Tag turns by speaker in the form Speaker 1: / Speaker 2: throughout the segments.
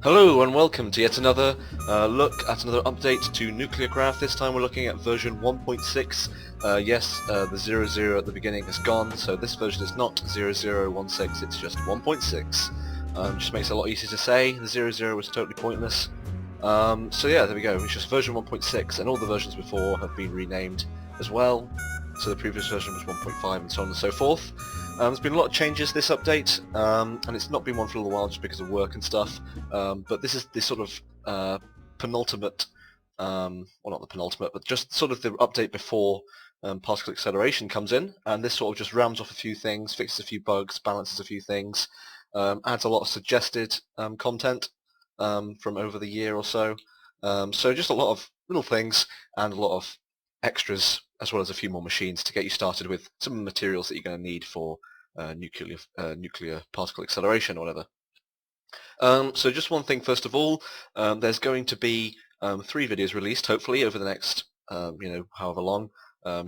Speaker 1: Hello and welcome to yet another look at another update to NuclearCraft. This time we're looking at version 1.6. Yes, the 00 at the beginning is gone, so this version is not 0016, it's just 1.6. Just makes it a lot easier to say. The 00 was totally pointless. So yeah, there we go. It's just version 1.6, and all the versions before have been renamed as well. So the previous version was 1.5 and so on and so forth. There's been a lot of changes this update, and it's not been one for a little while just because of work and stuff, but this is the sort of penultimate, well not the penultimate, but just sort of the update before particle acceleration comes in, and this sort of just rounds off a few things, fixes a few bugs, balances a few things, adds a lot of suggested content from over the year or so. So just a lot of little things and a lot of extras, as well as a few more machines to get you started with some of the materials that you're going to need for nuclear particle acceleration or whatever. So just one thing first of all, there's going to be 3 videos released hopefully over the next however long,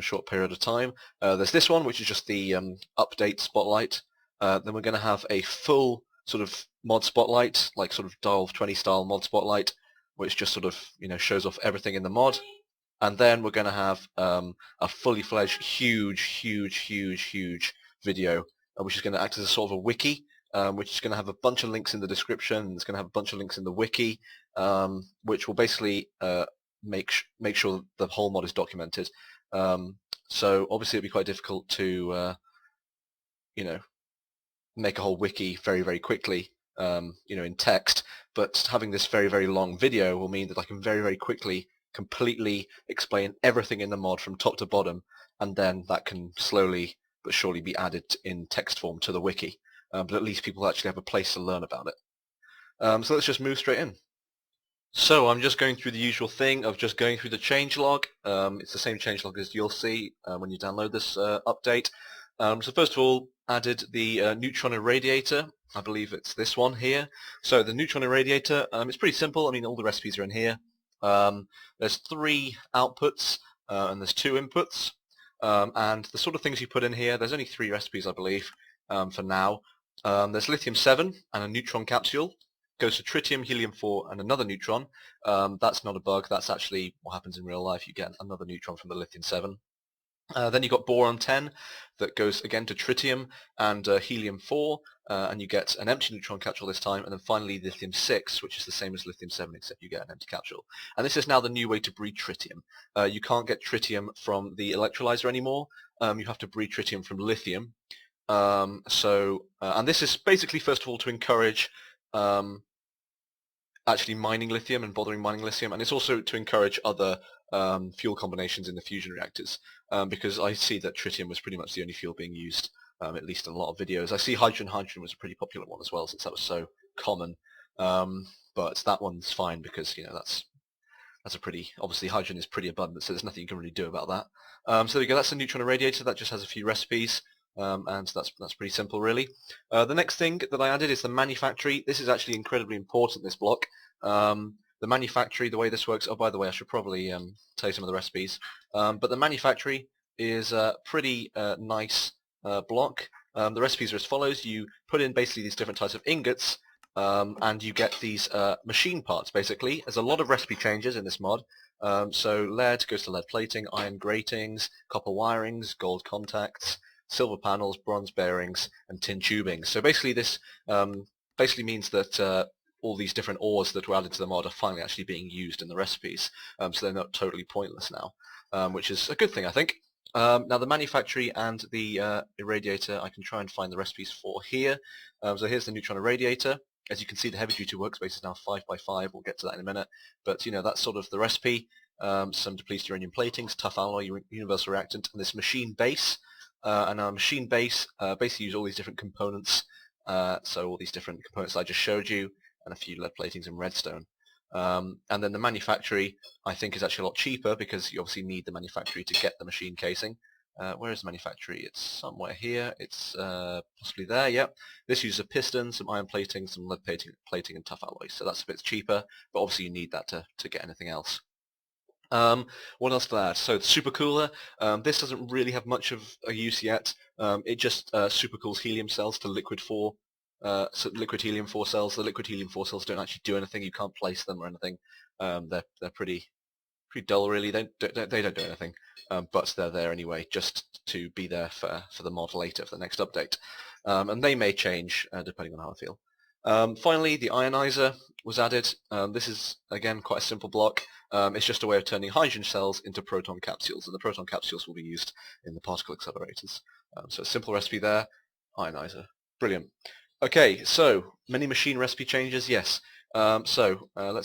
Speaker 1: short period of time. There's this one, which is just the update spotlight. Then we're going to have a full sort of mod spotlight, like sort of Dial 20 style mod spotlight, which just sort of shows off everything in the mod. And then we're going to have a fully fledged huge video, which is going to act as a sort of a wiki, which is going to have a bunch of links in the description, and it's going to have a bunch of links in the wiki, which will basically make sure that the whole mod is documented. So obviously it'd be quite difficult to make a whole wiki very quickly, in text, but having this very long video will mean that I can very quickly completely explain everything in the mod from top to bottom, and then that can slowly but surely be added in text form to the wiki. But at least people actually have a place to learn about it. So let's just move straight in. So I'm just going through the usual thing of just going through the changelog. It's the same changelog as you'll see when you download this update. So first of all, added the neutron irradiator. I believe it's this one here. So the neutron irradiator, it's pretty simple. I mean, all the recipes are in here. There's 3 outputs and there's 2 inputs, and the sort of things you put in here, there's only 3 recipes I believe for now. There's lithium-7 and a neutron capsule. Goes to tritium, helium-4 and another neutron. That's not a bug, that's actually what happens in real life. You get another neutron from the lithium-7. Then you've got boron-10 that goes again to tritium and helium-4, and you get an empty neutron capsule this time, and then finally lithium-6, which is the same as lithium-7 except you get an empty capsule. And this is now the new way to breed tritium. You can't get tritium from the electrolyzer anymore, you have to breed tritium from lithium. And this is basically first of all to encourage actually mining lithium and bothering mining lithium, and it's also to encourage other fuel combinations in the fusion reactors, because I see that tritium was pretty much the only fuel being used, at least in a lot of videos. I see hydrogen was a pretty popular one as well, since that was so common, but that one's fine because that's a pretty, obviously hydrogen is pretty abundant, so there's nothing you can really do about that. So there you go, that's a neutron irradiator. That just has a few recipes, and that's pretty simple really. The next thing that I added is the manufactory. This is actually incredibly important, this block. The manufactory, the way this works, oh by the way I should probably tell you some of the recipes, but the manufactory is a pretty nice block. The recipes are as follows. You put in basically these different types of ingots, and you get these machine parts basically. There's a lot of recipe changes in this mod. So lead goes to lead plating, iron gratings, copper wirings, gold contacts, silver panels, bronze bearings, and tin tubing. So basically this basically means that all these different ores that were added to the mod are finally actually being used in the recipes, so they're not totally pointless now, which is a good thing I think. Now the manufactory and the irradiator, I can try and find the recipes for here. So here's the neutron irradiator. As you can see, the heavy-duty workspace is now 5x5. We'll get to that in a minute, but that's sort of the recipe. Some depleted uranium platings, tough alloy, universal reactant, and this machine base. And our machine base basically use all these different components, so all these different components I just showed you, and a few lead platings and redstone. And then the manufactory, I think, is actually a lot cheaper because you obviously need the manufactory to get the machine casing. Where is the manufactory? It's somewhere here. It's possibly there, yep. This uses a piston, some iron plating, some lead plating and tough alloys, so that's a bit cheaper, but obviously you need that to get anything else. What else to add? So the supercooler, this doesn't really have much of a use yet. It just supercools helium cells to liquid 4 so liquid helium-4 cells. The liquid helium-4 cells don't actually do anything. You can't place them or anything. They're pretty dull, really. They don't do anything, but they're there anyway, just to be there for the mod later, for the next update. And they may change depending on how I feel. Finally, the ionizer was added. This is, again, quite a simple block. It's just a way of turning hydrogen cells into proton capsules, and the proton capsules will be used in the particle accelerators. So a simple recipe there, ionizer. Brilliant. Okay, so many machine recipe changes, yes. Let's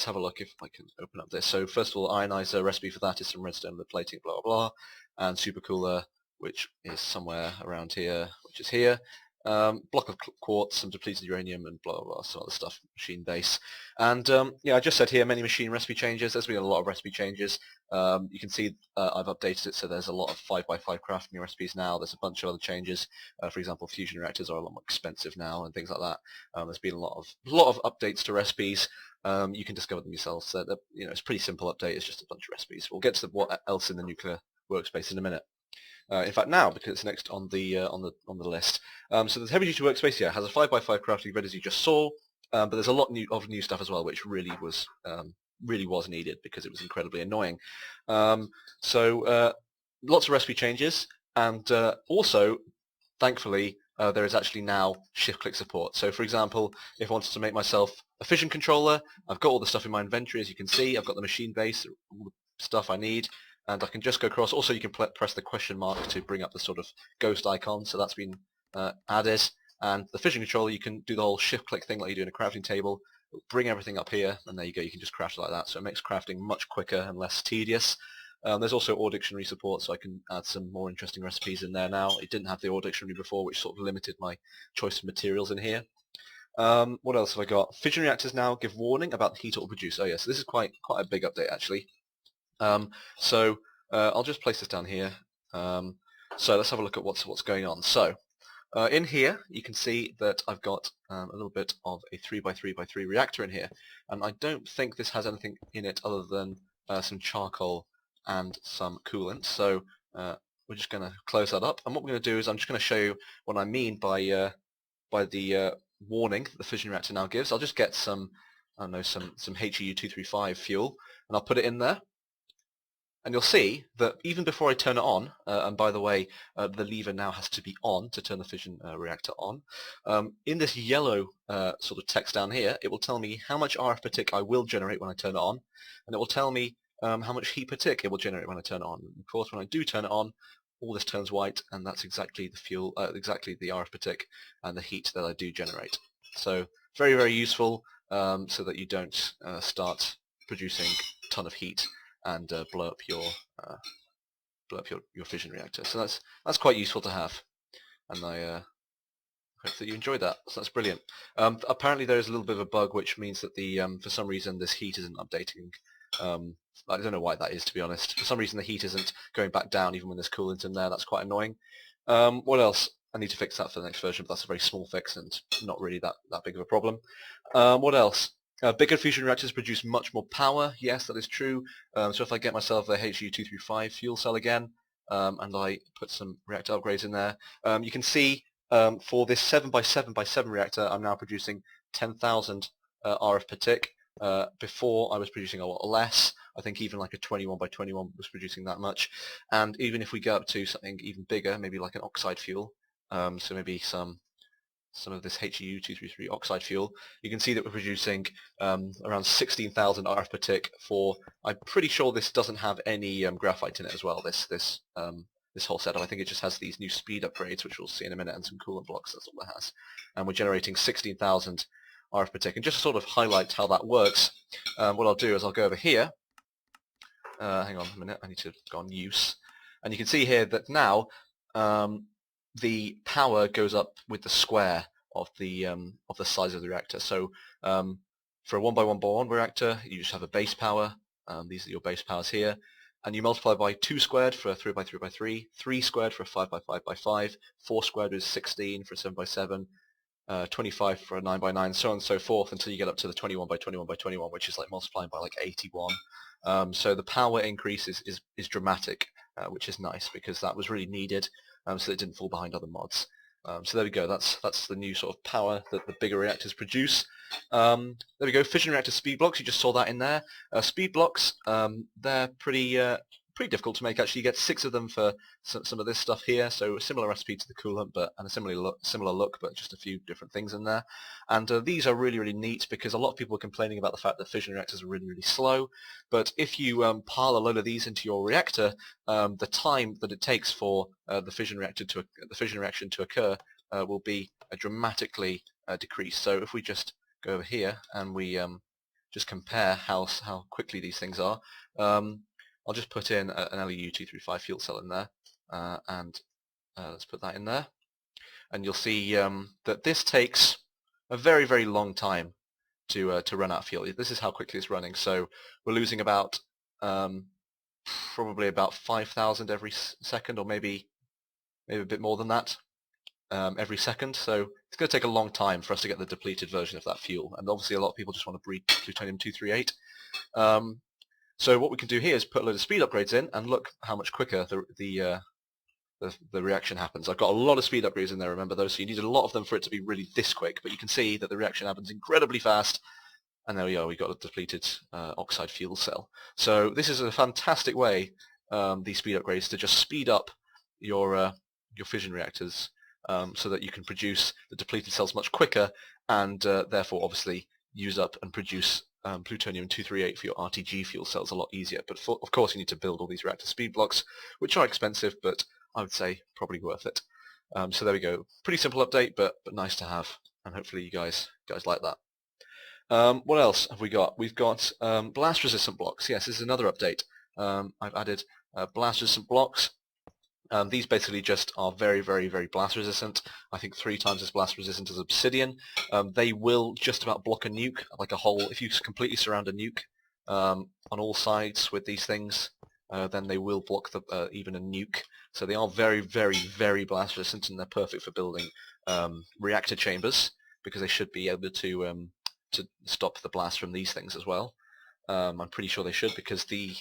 Speaker 1: have a look if I can open up this. So first of all, ionizer recipe for that is some redstone with plating, blah, blah, blah, and supercooler, which is somewhere around here, which is here. Block of quartz, some depleted uranium, and blah, blah, blah, some other stuff, machine base. And yeah, I just said here, many machine recipe changes. There's been a lot of recipe changes. You can see I've updated it, so there's a lot of 5x5 crafting recipes now. There's a bunch of other changes. For example, fusion reactors are a lot more expensive now, and things like that. There's been a lot of updates to recipes. You can discover them yourselves. So it's a pretty simple update. It's just a bunch of recipes. We'll get to what else in the nuclear workspace in a minute. In fact, now, because it's next on the list. So the heavy-duty workspace here has a 5x5 crafting grid, as you just saw, but there's a lot of new stuff as well, which really was needed because it was incredibly annoying. Lots of recipe changes, and also, thankfully, there is actually now shift-click support. So, for example, if I wanted to make myself a fission controller, I've got all the stuff in my inventory, as you can see. I've got the machine base, all the stuff I need. And I can just go across. Also, you can press the question mark to bring up the sort of ghost icon, so that's been added. And the fission controller, you can do the whole shift-click thing like you do in a crafting table. Bring everything up here, and there you go. You can just craft like that. So it makes crafting much quicker and less tedious. There's also OR dictionary support, so I can add some more interesting recipes in there now. It didn't have the OR dictionary before, which sort of limited my choice of materials in here. What else have I got? Fission reactors now give warning about the heat it will produce. Oh yes, this is quite a big update actually. I'll just place this down here. So let's have a look at what's going on. So in here you can see that I've got a little bit of a 3x3x3 reactor in here, and I don't think this has anything in it other than some charcoal and some coolant. So we're just going to close that up, and what we're going to do is I'm just going to show you what I mean by the warning the fission reactor now gives. I'll just get some HEU-235 fuel, and I'll put it in there. And you'll see that even before I turn it on, and by the way, the lever now has to be on to turn the fission reactor on, in this yellow sort of text down here, it will tell me how much RF per tick I will generate when I turn it on, and it will tell me how much heat per tick it will generate when I turn it on. And of course, when I do turn it on, all this turns white, and that's exactly the fuel, exactly the RF per tick and the heat that I do generate. So very, very useful, so that you don't start producing a ton of heat and blow up your fission reactor. So that's quite useful to have, and I hope that you enjoyed that. So that's brilliant. Apparently there is a little bit of a bug, which means that the for some reason this heat isn't updating. I don't know why that is, to be honest. For some reason the heat isn't going back down even when there's coolant in there. That's quite annoying. What else? I need to fix that for the next version, but that's a very small fix and not really that big of a problem. What else? Bigger fusion reactors produce much more power. Yes, that is true. So if I get myself a HEU-235 fuel cell again, and I put some reactor upgrades in there, you can see for this 7x7x7 reactor, I'm now producing 10,000 RF per tick. Before I was producing a lot less. I think even like a 21x21 was producing that much. And even if we go up to something even bigger, maybe like an oxide fuel, so maybe some of this HEU-233 oxide fuel, you can see that we're producing around 16,000 RF per tick for, I'm pretty sure this doesn't have any graphite in it as well, this whole setup. I think it just has these new speed upgrades, which we'll see in a minute, and some coolant blocks, that's all it has. And we're generating 16,000 RF per tick. And just to sort of highlight how that works, what I'll do is I'll go over here, hang on a minute, I need to go on use, and you can see here that now the power goes up with the square of the size of the reactor. So for a 1x1x1 reactor, you just have a base power. These are your base powers here, and you multiply by 2 squared for a 3x3x3, 3 squared for a 5x5x5, 4 squared is 16 for a 7x7, 25 for a 9x9, so on and so forth, until you get up to the 21x21x21, which is like multiplying by like 81. So the power increase is dramatic, which is nice because that was really needed, so it didn't fall behind other mods. So there we go. That's the new sort of power that the bigger reactors produce. There we go. Fission reactor speed blocks. You just saw that in there. Speed blocks. They're pretty difficult to make. Actually, you get 6 of them for some of this stuff here. So a similar recipe to the coolant, and a similar look, but just a few different things in there. And these are really neat because a lot of people are complaining about the fact that fission reactors are really slow. But if you pile a load of these into your reactor, the time that it takes for the fission reaction to occur will be dramatically decreased. So if we just go over here and we just compare how quickly these things are, I'll just put in an LEU-235 fuel cell in there, and let's put that in there, and you'll see that this takes a very long time to run out of fuel. This is how quickly it's running. So we're losing about probably about 5,000 every second, or maybe a bit more than that every second. So it's going to take a long time for us to get the depleted version of that fuel, and obviously a lot of people just want to breed plutonium-238. So what we can do here is put a load of speed upgrades in, and look how much quicker the reaction happens. I've got a lot of speed upgrades in there, remember those, so you need a lot of them for it to be really this quick, but you can see that the reaction happens incredibly fast, and there we are, we've got a depleted oxide fuel cell. So this is a fantastic way, these speed upgrades, to just speed up your fission reactors, so that you can produce the depleted cells much quicker, and therefore obviously use up and produce plutonium-238 for your RTG fuel cells a lot easier. But of course you need to build all these reactor speed blocks, which are expensive, but I would say probably worth it. So there we go. Pretty simple update, but nice to have, and hopefully you guys like that. What else have we got? We've got blast resistant blocks. Yes, this is another update. I've added blast resistant blocks. These basically just are very blast resistant. I think 3 times as blast resistant as obsidian. They will just about block a nuke, like a whole. If you completely surround a nuke on all sides with these things, then they will block even a nuke. So they are very blast resistant, and they're perfect for building reactor chambers, because they should be able to stop the blast from these things as well. I'm pretty sure they should, because the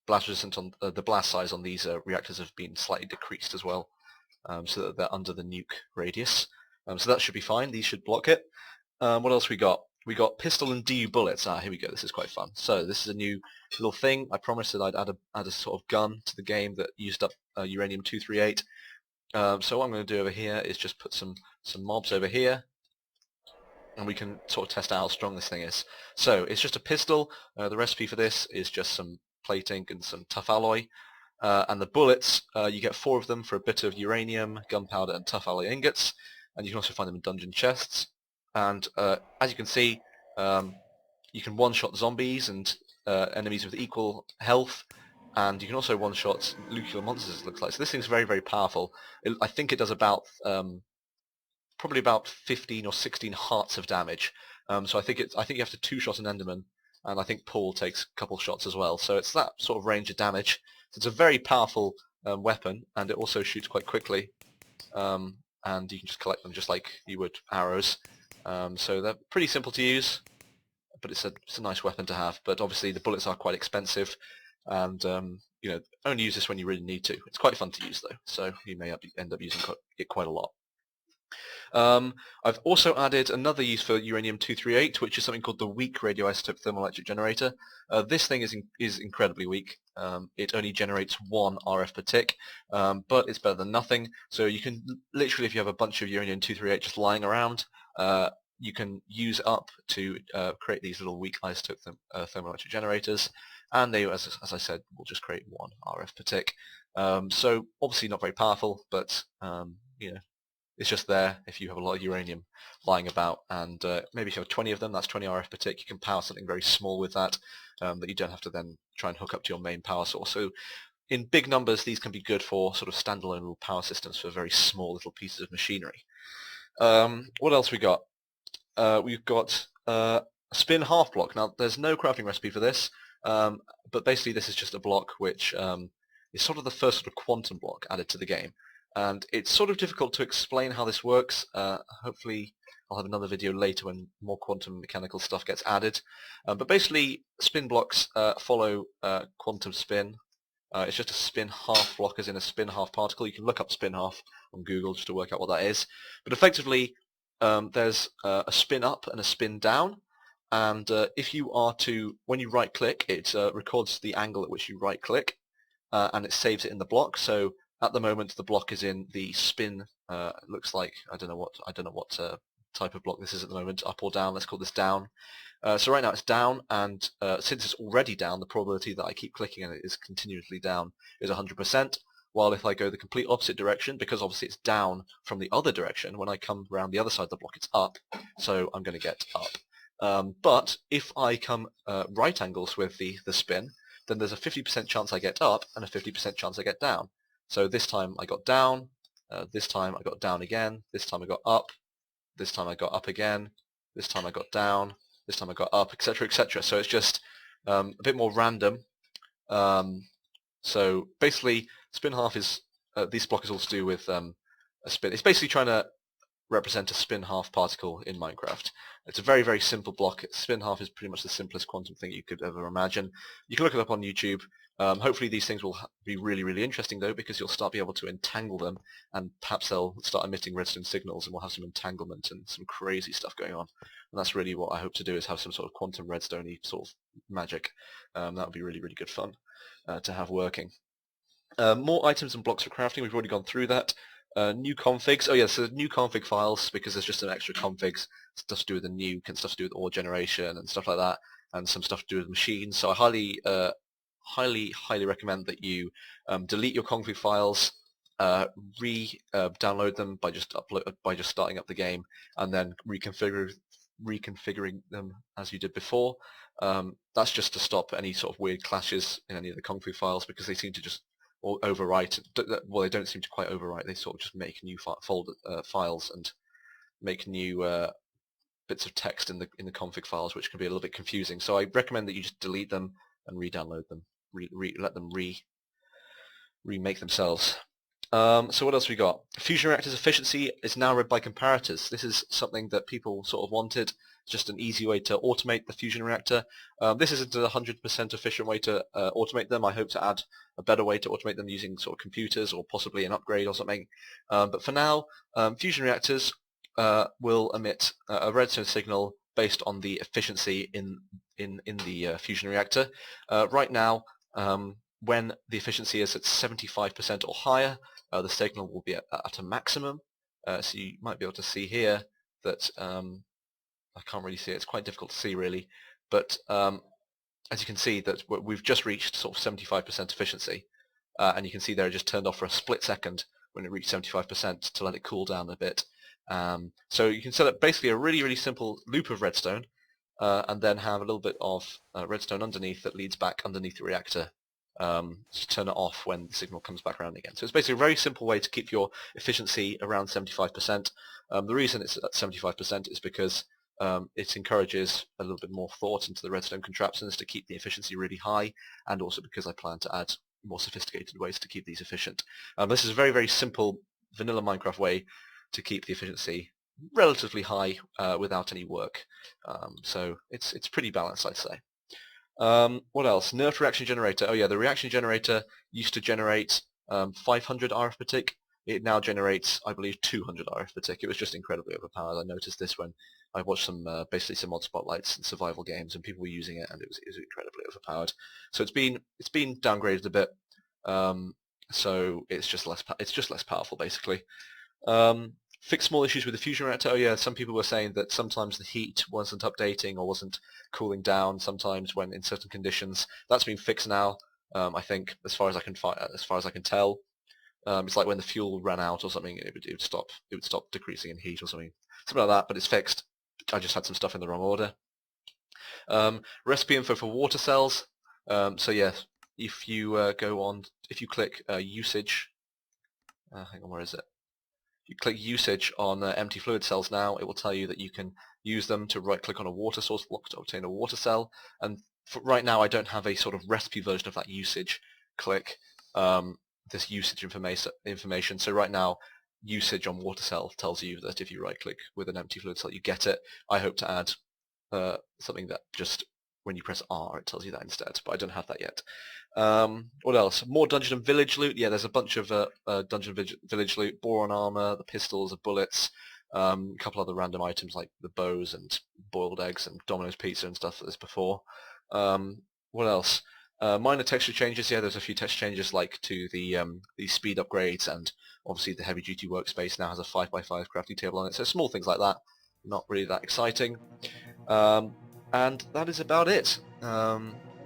Speaker 1: blast resistant on the blast size on these reactors have been slightly decreased as well, so that they're under the nuke radius. So that should be fine. These should block it. What else we got? We got pistol and DU bullets. Here we go. This is quite fun. So this is a new little thing. I promised that I'd add a sort of gun to the game that used up uranium-238. So what I'm going to do over here is just put some mobs over here, and we can sort of test out how strong this thing is. So it's just a pistol. The recipe for this is just some plating and some tough alloy, and the bullets, you get 4 of them for a bit of uranium, gunpowder and tough alloy ingots, and you can also find them in dungeon chests. And as you can see, you can one-shot zombies and enemies with equal health, and you can also one-shot nuclear monsters, it looks like. So this thing's very powerful. I think it does about probably about 15 or 16 hearts of damage. So I think you have to 2-shot an Enderman, and I think Paul takes a couple shots as well. So it's that sort of range of damage. So it's a very powerful weapon, and it also shoots quite quickly. And you can just collect them just like you would arrows. So they're pretty simple to use, but it's a nice weapon to have. But obviously the bullets are quite expensive, and you know, only use this when you really need to. It's quite fun to use though, so you may end up using it quite a lot. I've also added another use for uranium-238, which is something called the weak radioisotope thermoelectric generator. This thing is incredibly weak. It only generates 1 RF per tick, but it's better than nothing. So you can literally, if you have a bunch of uranium-238 just lying around, you can use up to create these little weak isotope thermoelectric generators, and they, as I said, will just create 1 RF per tick. So obviously not very powerful, but you know, it's just there if you have a lot of uranium lying about, and maybe if you have 20 of them, that's 20 RF per tick. You can power something very small with that, that you don't have to then try and hook up to your main power source. So in big numbers, these can be good for sort of standalone little power systems for very small little pieces of machinery. What else we got? We've got a spin half block. Now there's no crafting recipe for this, but basically this is just a block which is sort of the first sort of quantum block added to the game. And it's sort of difficult to explain how this works. Hopefully I'll have another video later when more quantum mechanical stuff gets added. But basically spin blocks follow quantum spin. It's just a spin half block, as in a spin half particle. You can look up spin half on Google just to work out what that is. But effectively, there's a spin up and a spin down, and if you are to, when you right click, it records the angle at which you right click, and it saves it in the block. So at the moment the block is in the spin. It looks like I don't know what type of block this is at the moment, up or down. Let's call this down. So right now it's down, and since it's already down, the probability that I keep clicking and it is continuously down is 100%. While if I go the complete opposite direction, because obviously it's down from the other direction, when I come around the other side of the block it's up, so I'm going to get up. But if I come right angles with the spin, then there's a 50% chance I get up and a 50% chance I get down. So this time I got down, this time I got down again, this time I got up, this time I got up again, this time I got down, this time I got up, etc., etc. So it's just a bit more random. So basically, spin half is this block is all to do with a spin. It's basically trying to represent a spin half particle in Minecraft. It's a very, very simple block. Spin half is pretty much the simplest quantum thing you could ever imagine. You can look it up on YouTube. Hopefully these things will be really, really interesting though, because you'll start be able to entangle them, and perhaps they'll start emitting redstone signals, and we'll have some entanglement and some crazy stuff going on. And that's really what I hope to do, is have some sort of quantum redstone-y sort of magic. That would be really, really good fun to have working. More items and blocks for crafting. We've already gone through that. New configs. Oh yes, so new config files, because there's just some extra configs, stuff to do with the nuke and stuff to do with ore generation and stuff like that, and some stuff to do with machines. So I highly recommend that you delete your config files, download them by just starting up the game, and then reconfiguring them as you did before. That's just to stop any sort of weird clashes in any of the config files, because they seem to just overwrite. Well, they don't seem to quite overwrite. They sort of just make new files and make new bits of text in the config files, which can be a little bit confusing. So I recommend that you just delete them and re-download them, let them remake themselves. So what else we got? Fusion reactors efficiency is now read by comparators. This is something that people sort of wanted. Just an easy way to automate the fusion reactor. This isn't a 100% efficient way to automate them. I hope to add a better way to automate them using sort of computers, or possibly an upgrade or something. But for now, fusion reactors will emit a redstone signal based on the efficiency in the fusion reactor. Right now, when the efficiency is at 75% or higher, the signal will be at a maximum. So you might be able to see here that I can't really see it. It's quite difficult to see really, but as you can see that we've just reached sort of 75% efficiency, and you can see there it just turned off for a split second when it reached 75% to let it cool down a bit. So you can set up basically a really, really simple loop of redstone, and then have a little bit of redstone underneath that leads back underneath the reactor to turn it off when the signal comes back around again. So it's basically a very simple way to keep your efficiency around 75%. The reason it's at 75% is because it encourages a little bit more thought into the redstone contraptions to keep the efficiency really high, and also because I plan to add more sophisticated ways to keep these efficient. This is a very, very simple vanilla Minecraft way to keep the efficiency relatively high without any work. So it's pretty balanced, I'd say. What else? Nerfed reaction generator. Oh yeah, the reaction generator used to generate 500 RF per tick. It now generates, I believe, 200 RF per tick. It was just incredibly overpowered. I noticed this when I watched basically some mod spotlights and survival games, and people were using it, and it was incredibly overpowered. So it's been downgraded a bit. So it's just less powerful, basically. Fix small issues with the fusion reactor. Oh yeah, some people were saying that sometimes the heat wasn't updating or wasn't cooling down sometimes when in certain conditions. That's been fixed now, I think, as far as I can tell. It's like when the fuel ran out or something, it would stop decreasing in heat or something like that. But it's fixed. I just had some stuff in the wrong order. Recipe info for water cells. So yeah, if you if you click usage, hang on, where is it? You click usage on empty fluid cells now, it will tell you that you can use them to right-click on a water source block to obtain a water cell. And right now I don't have a sort of recipe version of that usage click, this usage information. So right now, usage on water cell tells you that if you right-click with an empty fluid cell, you get it. I hope to add something that just when you press R, it tells you that instead, but I don't have that yet. What else? More dungeon and village loot. Yeah, there's a bunch of dungeon village loot, boron armor, the pistols, the bullets, a couple other random items like the bows and boiled eggs and Domino's pizza and stuff like this before. What else? Minor texture changes. Yeah, there's a few texture changes like to the speed upgrades, and obviously the heavy duty workspace now has a 5x5 crafting table on it. So small things like that, not really that exciting. And that is about it.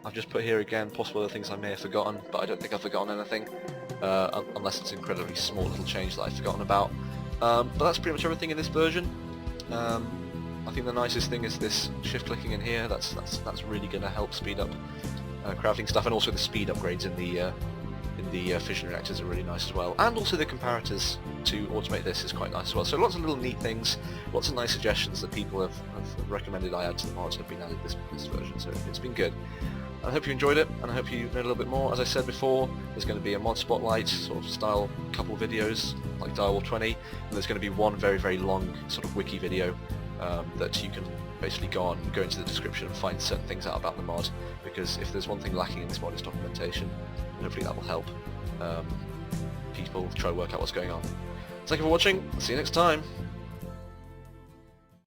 Speaker 1: I've just put here again possible other things I may have forgotten, but I don't think I've forgotten anything, unless it's an incredibly small little change that I've forgotten about. But that's pretty much everything in this version. I think the nicest thing is this shift clicking in here. That's really going to help speed up crafting stuff, and also the speed upgrades in the fission reactors are really nice as well. And also the comparators to automate this is quite nice as well. So lots of little neat things, lots of nice suggestions that people have recommended I add to the mods have been added this version. So it's been good. I hope you enjoyed it, and I hope you know a little bit more. As I said before, there's going to be a mod spotlight sort of style couple videos like Direwolf 20, and there's going to be one very, very long sort of wiki video that you can basically go into the description and find certain things out about the mod, because if there's one thing lacking in this mod, it's documentation, and hopefully that will help people try to work out what's going on. Thank you for watching, I'll see you next time.